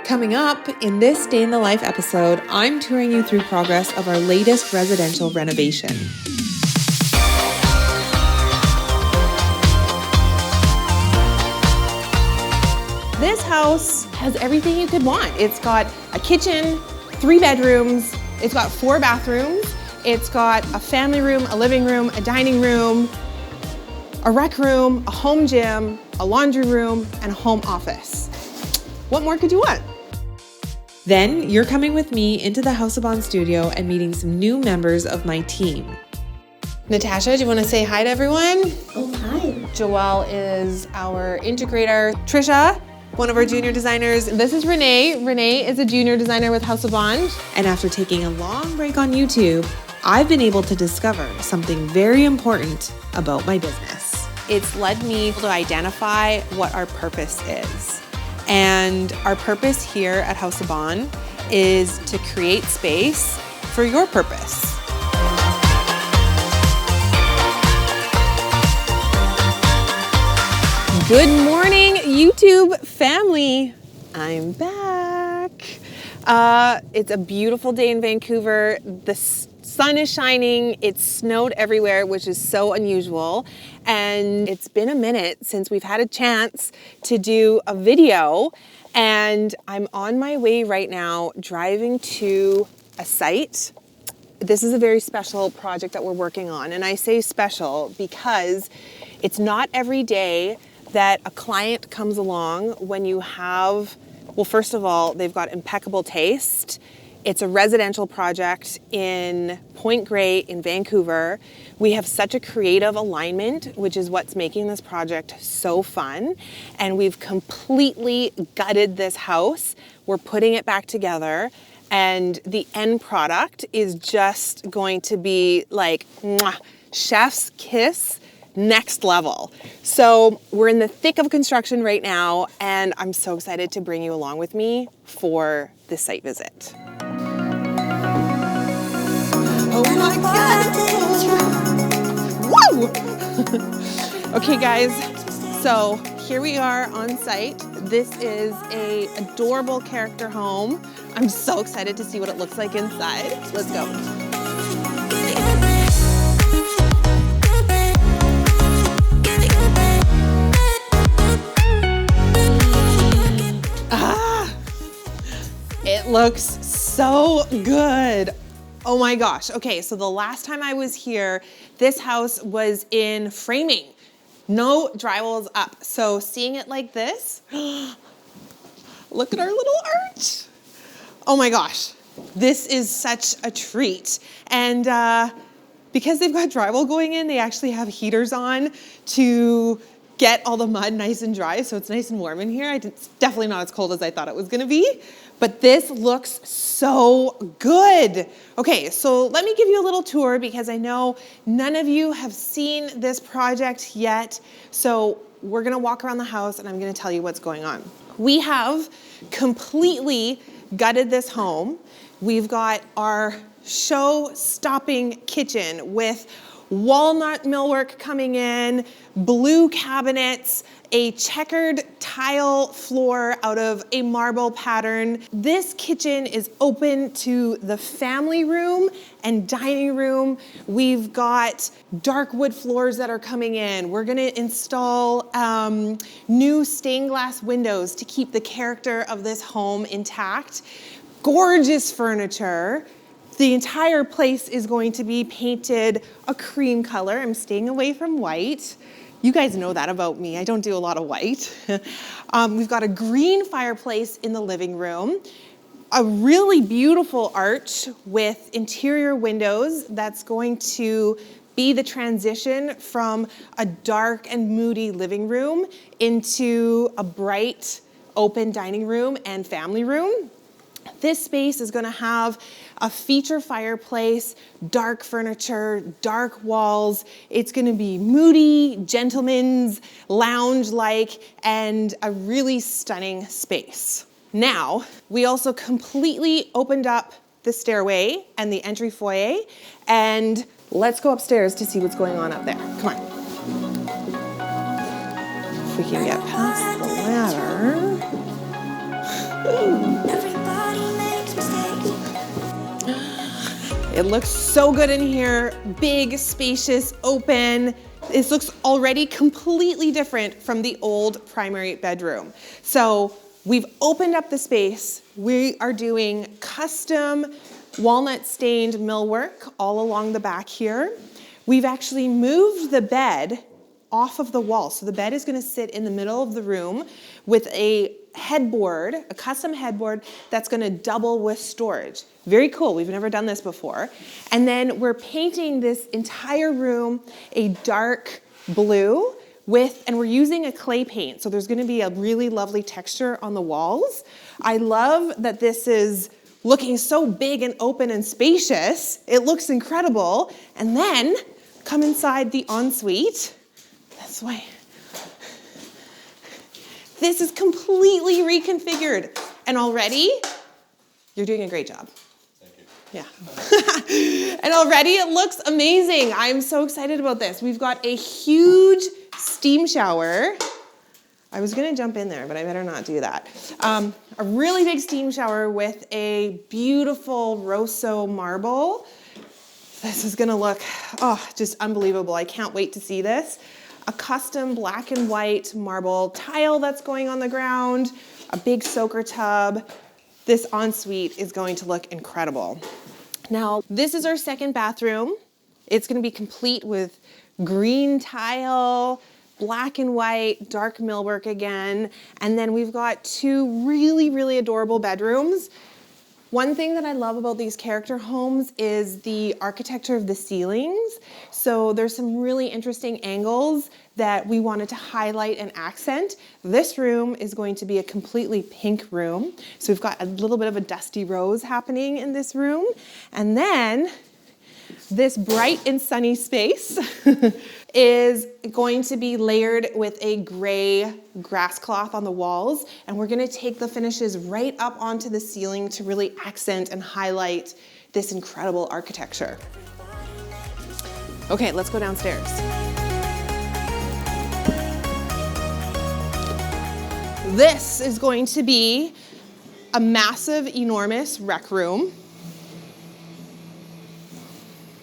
Coming up in this Day in the Life episode, I'm touring you through progress of our latest residential renovation. This house has everything you could want. It's got a kitchen, 3 bedrooms, it's got 4 bathrooms, it's got a family room, a living room, a dining room, a rec room, a home gym, a laundry room, and a home office. What more could you want? Then you're coming with me into the House of Bohn studio and meeting some new members of my team. Natasha, do you want to say hi to everyone? Oh, hi. Joelle is our integrator. Trisha, one of our junior designers. This is Renee. Renee is a junior designer with House of Bohn. And after taking a long break on YouTube, I've been able to discover something very important about my business. It's led me to identify what our purpose is. And our purpose here at House of Bohn is to create space for your purpose. Good morning, YouTube family. I'm back. It's a beautiful day in Vancouver. The sun is shining. It snowed everywhere, which is so unusual. And it's been a minute since we've had a chance to do a video. And I'm on my way right now driving to a site. This is a very special project that we're working on. And I say special because it's not every day that a client comes along when you have, well, first of all, they've got impeccable taste. It's a residential project in Point Grey in Vancouver. We have such a creative alignment, which is what's making this project so fun. And we've completely gutted this house. We're putting it back together. And the end product is just going to be like, mwah, chef's kiss, next level. So we're in the thick of construction right now, and I'm so excited to bring you along with me for this site visit. Oh my God! Woo! Okay guys, so here we are on site. This is an adorable character home. I'm so excited to see what it looks like inside. Let's go. It looks so good. Oh my gosh. Okay, so the last time I was here, this house was in framing. No drywall's up. So seeing it like this, look at our little arch. Oh my gosh, this is such a treat. And because they've got drywall going in, they actually have heaters on to get all the mud nice and dry, so it's nice and warm in here. It's definitely not as cold as I thought it was gonna be, but this looks so good. Okay, so let me give you a little tour because I know none of you have seen this project yet. So we're gonna walk around the house and I'm gonna tell you what's going on. We have completely gutted this home. We've got our show-stopping kitchen with walnut millwork coming in, blue cabinets, a checkered tile floor out of a marble pattern. This kitchen is open to the family room and dining room. We've got dark wood floors that are coming in. We're gonna install new stained glass windows to keep the character of this home intact. Gorgeous furniture. The entire place is going to be painted a cream color. I'm staying away from white. You guys know that about me. I don't do a lot of white. We've got a green fireplace in the living room, a really beautiful arch with interior windows that's going to be the transition from a dark and moody living room into a bright, open dining room and family room. This space is going to have a feature fireplace, dark furniture, dark walls. It's going to be moody, gentleman's lounge-like, and a really stunning space. Now, we also completely opened up the stairway and the entry foyer, and let's go upstairs to see what's going on up there. Come on. If we can get past the ladder. Everybody makes mistakes. It looks so good in here. Big, spacious, open. This looks already completely different from the old primary bedroom. So we've opened up the space. We are doing custom walnut stained millwork all along the back here. We've actually moved the bed off of the wall. So the bed is going to sit in the middle of the room with a headboard, a custom headboard that's going to double with storage. Very cool. We've never done this before. And then we're painting this entire room a dark blue and we're using a clay paint. So there's going to be a really lovely texture on the walls. I love that this is looking so big and open and spacious. It looks incredible. And then come inside the ensuite. This way. This is completely reconfigured. And already, you're doing a great job. Thank you. Yeah. And already it looks amazing. I'm so excited about this. We've got a huge steam shower. I was gonna jump in there, but I better not do that. A really big steam shower with a beautiful Rosso marble. This is gonna look, just unbelievable. I can't wait to see this. A custom black and white marble tile that's going on the ground, a big soaker tub. This ensuite is going to look incredible. Now, this is our second bathroom. It's gonna be complete with green tile, black and white, dark millwork again. And then we've got two really, really adorable bedrooms. One thing that I love about these character homes is the architecture of the ceilings. So there's some really interesting angles that we wanted to highlight and accent. This room is going to be a completely pink room. So we've got a little bit of a dusty rose happening in this room. And then this bright and sunny space is going to be layered with a gray grass cloth on the walls. And we're gonna take the finishes right up onto the ceiling to really accent and highlight this incredible architecture. Okay, let's go downstairs. This is going to be a massive, enormous rec room.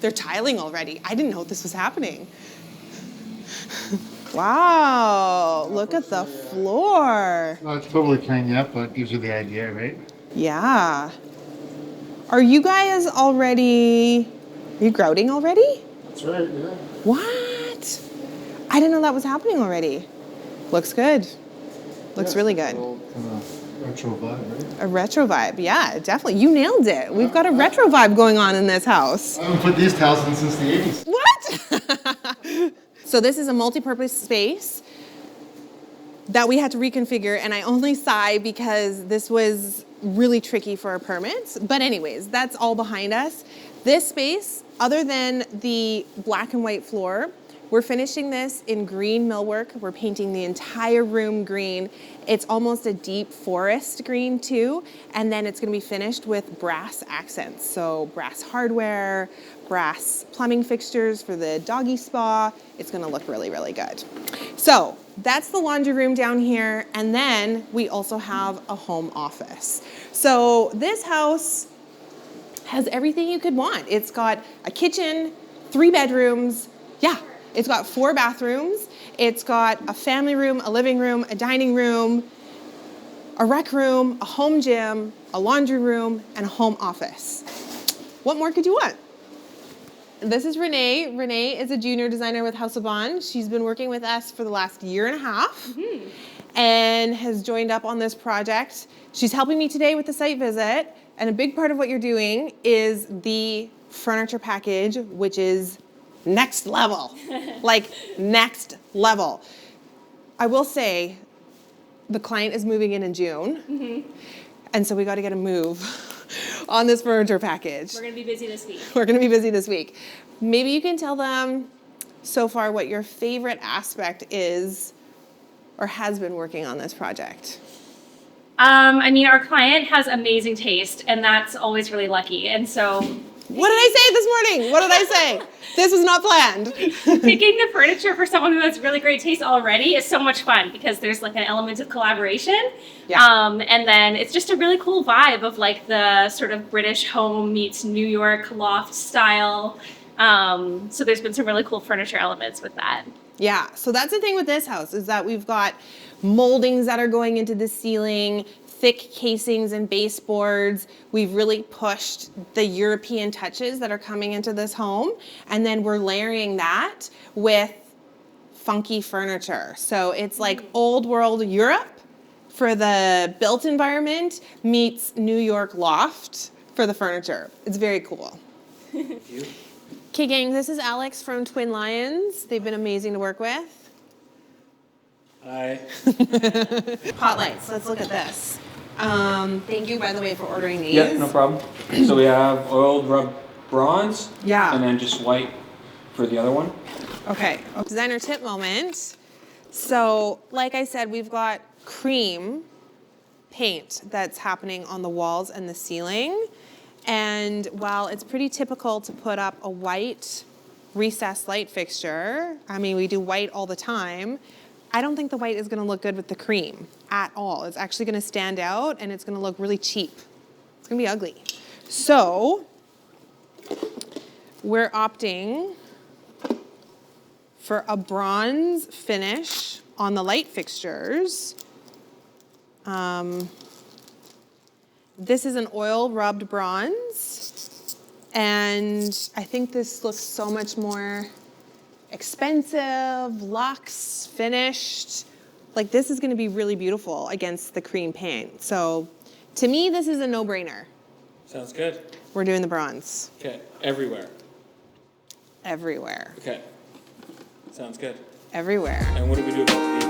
They're tiling already. I didn't know this was happening. Wow, look at the floor. No, it's totally clean yet, but it gives you the idea, right? Yeah. Are you guys already, are you grouting already? That's right, yeah. What? I didn't know that was happening already. Looks good. Looks really good. Retro vibe, right? A retro vibe, yeah, definitely. You nailed it. We've got a retro vibe going on in this house. I haven't put these tiles in since the 80s. What? So this is a multi-purpose space that we had to reconfigure, and I only sigh because this was really tricky for our permits. But anyways, that's all behind us. This space, other than the black and white floor, we're finishing this in green millwork. We're painting the entire room green. It's almost a deep forest green too. And then it's gonna be finished with brass accents. So brass hardware, brass plumbing fixtures for the doggy spa. It's gonna look really, really good. So that's the laundry room down here. And then we also have a home office. So this house has everything you could want. It's got a kitchen, 3 bedrooms. Yeah. It's got 4 bathrooms. It's got a family room, a living room, a dining room, a rec room, a home gym, a laundry room, and a home office. What more could you want? This is Renee. Renee is a junior designer with House of Bohn. She's been working with us for the last 1.5 years and has joined up on this project. She's helping me today with the site visit, and a big part of what you're doing is the furniture package, which is next level, like next level. I will say the client is moving in June, and so we got to get a move on this furniture package. We're going to be busy this week. We're going to be busy this week. Maybe you can tell them so far what your favorite aspect is or has been working on this project. I mean, our client has amazing taste, and that's always really lucky. And so What did I say this morning? What did I say? This was not planned. Picking the furniture for someone who has really great taste already is so much fun because there's like an element of collaboration. Yeah. And then it's just a really cool vibe of like the sort of British home meets New York loft style. So there's been some really cool furniture elements with that. Yeah, so that's the thing with this house is that we've got moldings that are going into the ceiling, thick casings and baseboards. We've really pushed the European touches that are coming into this home, and then we're layering that with funky furniture. So it's like old world Europe for the built environment meets New York loft for the furniture. It's very cool. Okay, gang, this is Alex from Twin Lions. They've been amazing to work with. Hi. Hot lights, let's look at this. Thank you, by the way, for ordering these. Yeah, no problem. So we have oiled rub bronze. Yeah. And then just white for the other one. Okay, designer tip moment. So, like I said, we've got cream paint that's happening on the walls and the ceiling. And while it's pretty typical to put up a white recessed light fixture, I mean, we do white all the time, I don't think the white is gonna look good with the cream at all. It's actually gonna stand out and it's gonna look really cheap. It's gonna be ugly. So, we're opting for a bronze finish on the light fixtures. This is an oil rubbed bronze, and I think this looks so much more expensive, luxe, finished. Like this is gonna be really beautiful against the cream paint. So to me, this is a no-brainer. Sounds good. We're doing the bronze. Okay, everywhere. Everywhere. Okay. Sounds good. Everywhere. And what do we do about the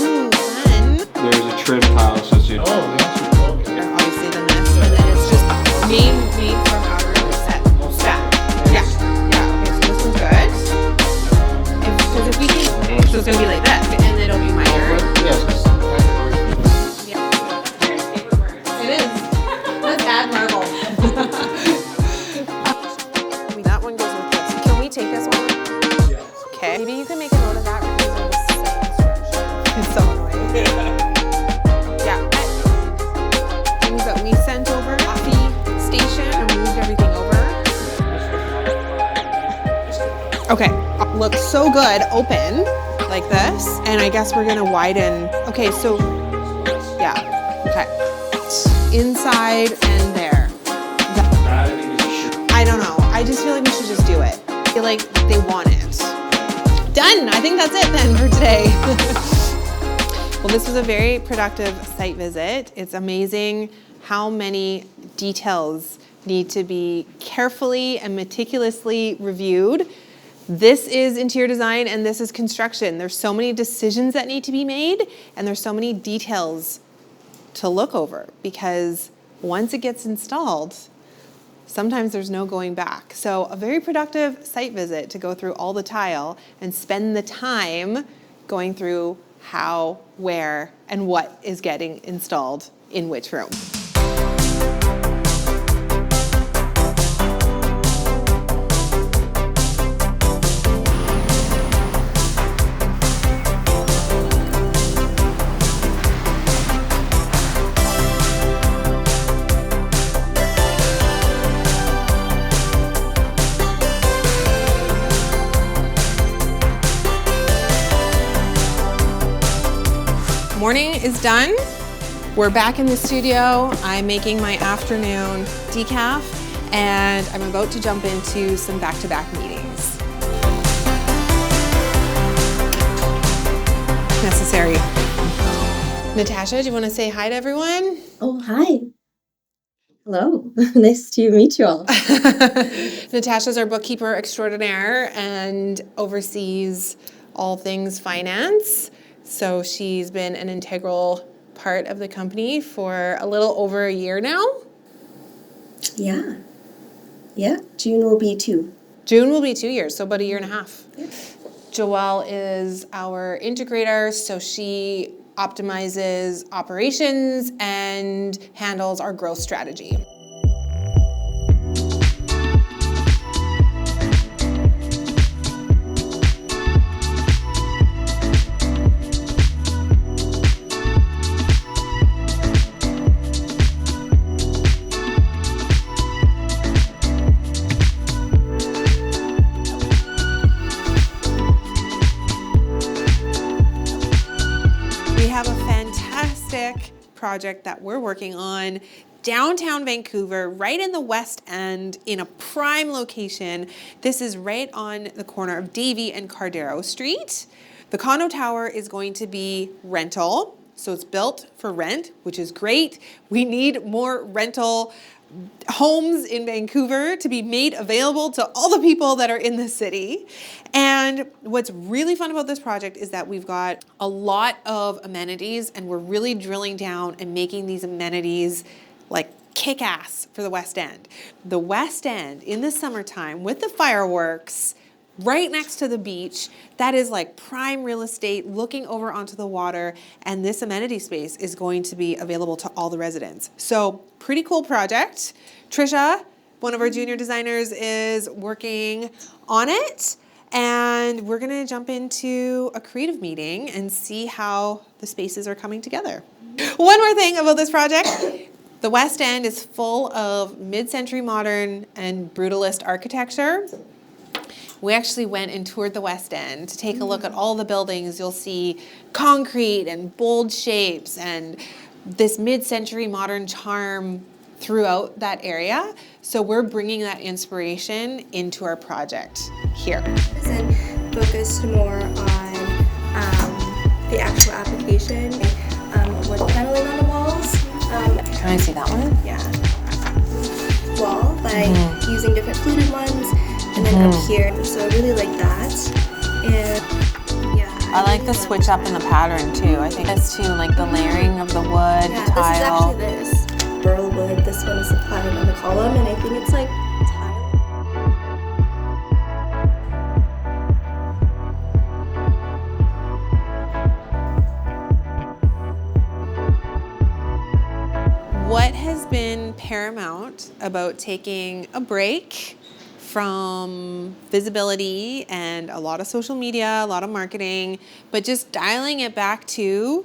Ooh, fun. There's a trim tile associated. Oh, that's okay. Obviously then this, and then it's just made from outer set. Yeah. Yeah, okay, so this one's good. Because if we can, so it's gonna be like this, and it'll be wider. Yes. It is. Let's add marble. That one goes with this. Can we take this one? Yeah. Okay. Maybe you can make a note of that because of the same instruction. It's so annoying. Yeah. Things that we sent over coffee station and moved everything over. Okay. Looks so good open like this. And I guess we're gonna widen. Okay, so yeah. Okay. Inside and there. I don't know. I just feel like we should just do it. I feel like they want it. Done. I think that's it then for today. Well, this was a very productive site visit. It's amazing how many details need to be carefully and meticulously reviewed. This is interior design and this is construction. There's so many decisions that need to be made and there's so many details to look over because once it gets installed, sometimes there's no going back. So a very productive site visit to go through all the tile and spend the time going through how, where, and what is getting installed in which room. Morning is done. We're back in the studio. I'm making my afternoon decaf and I'm about to jump into some back-to-back meetings. Necessary. Natasha, do you want to say hi to everyone? Oh, hi. Hello. Nice to meet you all. Natasha's our bookkeeper extraordinaire and oversees all things finance. So she's been an integral part of the company for a little over a year now. Yeah. Yeah. June will be 2. June will be 2 years, so about a year and a half. Yeah. Joelle is our integrator, so she optimizes operations and handles our growth strategy. project that we're working on downtown Vancouver, right in the West End, in a prime location. This is right on the corner of Davie and Cardero Street. The condo tower is going to be rental, so it's built for rent, which is great. We need more rental homes in Vancouver to be made available to all the people that are in the city. And what's really fun about this project is that we've got a lot of amenities, and we're really drilling down and making these amenities like kick-ass for the West End. The West End in the summertime with the fireworks right next to the beach, that is like prime real estate looking over onto the water, and this amenity space is going to be available to all the residents. So pretty cool project. Trisha, one of our junior designers, is working on it, and we're gonna jump into a creative meeting and see how the spaces are coming together. One more thing about this project. The West End is full of mid-century modern and brutalist architecture. We actually went and toured the West End to take a look at all the buildings. You'll see concrete and bold shapes and this mid-century modern charm throughout that area. So we're bringing that inspiration into our project here. And focused more on the actual application, with paneling on the walls. Can I see that one? Yeah. Wall, like using different fluted ones, and then up here. So I really like that. And yeah. I like the switch up in the pattern too. I think that's too, like the layering of the wood, Yeah, the tile. this is actually this burl wood. This one is applied on the column, and I think it's like tile. What has been paramount about taking a break from visibility and a lot of social media, a lot of marketing, but just dialing it back to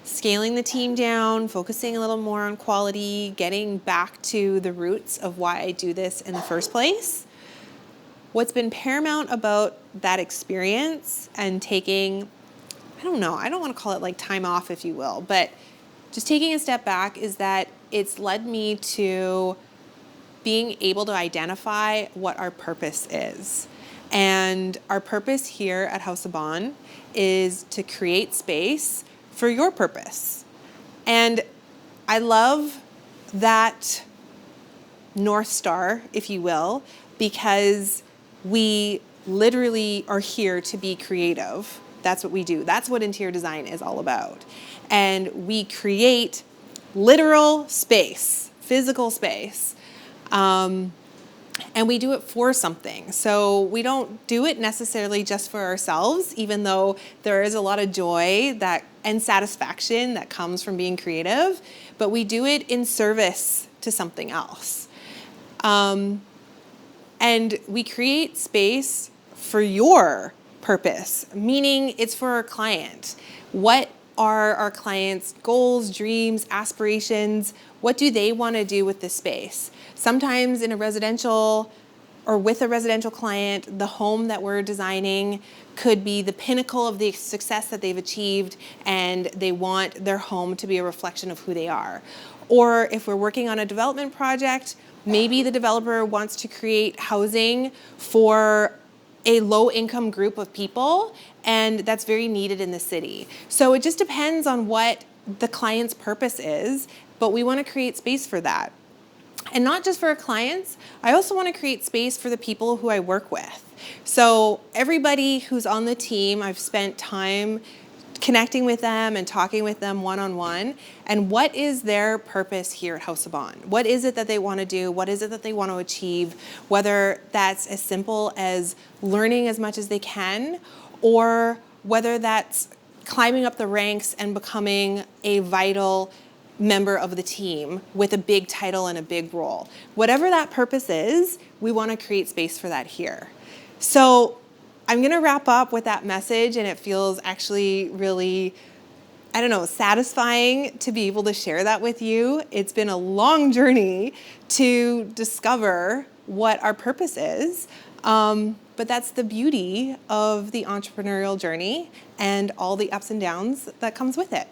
scaling the team down, focusing a little more on quality, getting back to the roots of why I do this in the first place? What's been paramount about that experience and taking, I don't know, I don't want to call it like time off, if you will, but just taking a step back, is that it's led me to being able to identify what our purpose is. And our purpose here at House of Bohn is to create space for your purpose. And I love that North Star, if you will, because we literally are here to be creative. That's what we do. That's what interior design is all about. And we create literal space, physical space. And we do it for something. So we don't do it necessarily just for ourselves, even though there is a lot of joy and satisfaction that comes from being creative, but we do it in service to something else. And we create space for your purpose, meaning it's for our client. What are our clients' goals, dreams, aspirations? What do they want to do with this space? Sometimes in a residential or with a residential client, the home that we're designing could be the pinnacle of the success that they've achieved, and they want their home to be a reflection of who they are. Or if we're working on a development project, maybe the developer wants to create housing for a low-income group of people, and that's very needed in the city. So it just depends on what the client's purpose is, but we want to create space for that. And not just for our clients, I also want to create space for the people who I work with. So everybody who's on the team, I've spent time connecting with them and talking with them one-on-one, and what is their purpose here at House of Bohn? What is it that they want to do? What is it that they want to achieve? Whether that's as simple as learning as much as they can, or whether that's climbing up the ranks and becoming a vital member of the team with a big title and a big role. Whatever that purpose is, we want to create space for that here. So I'm going to wrap up with that message, and it feels actually really, I don't know, satisfying to be able to share that with you. It's been a long journey to discover what our purpose is, but that's the beauty of the entrepreneurial journey and all the ups and downs that comes with it.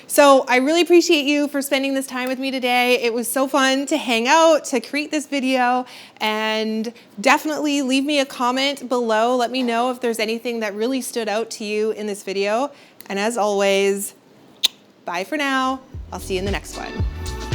So I really appreciate you for spending this time with me today. It was so fun to hang out, to create this video, and definitely leave me a comment below. Let me know if there's anything that really stood out to you in this video. And as always, bye for now. I'll see you in the next one.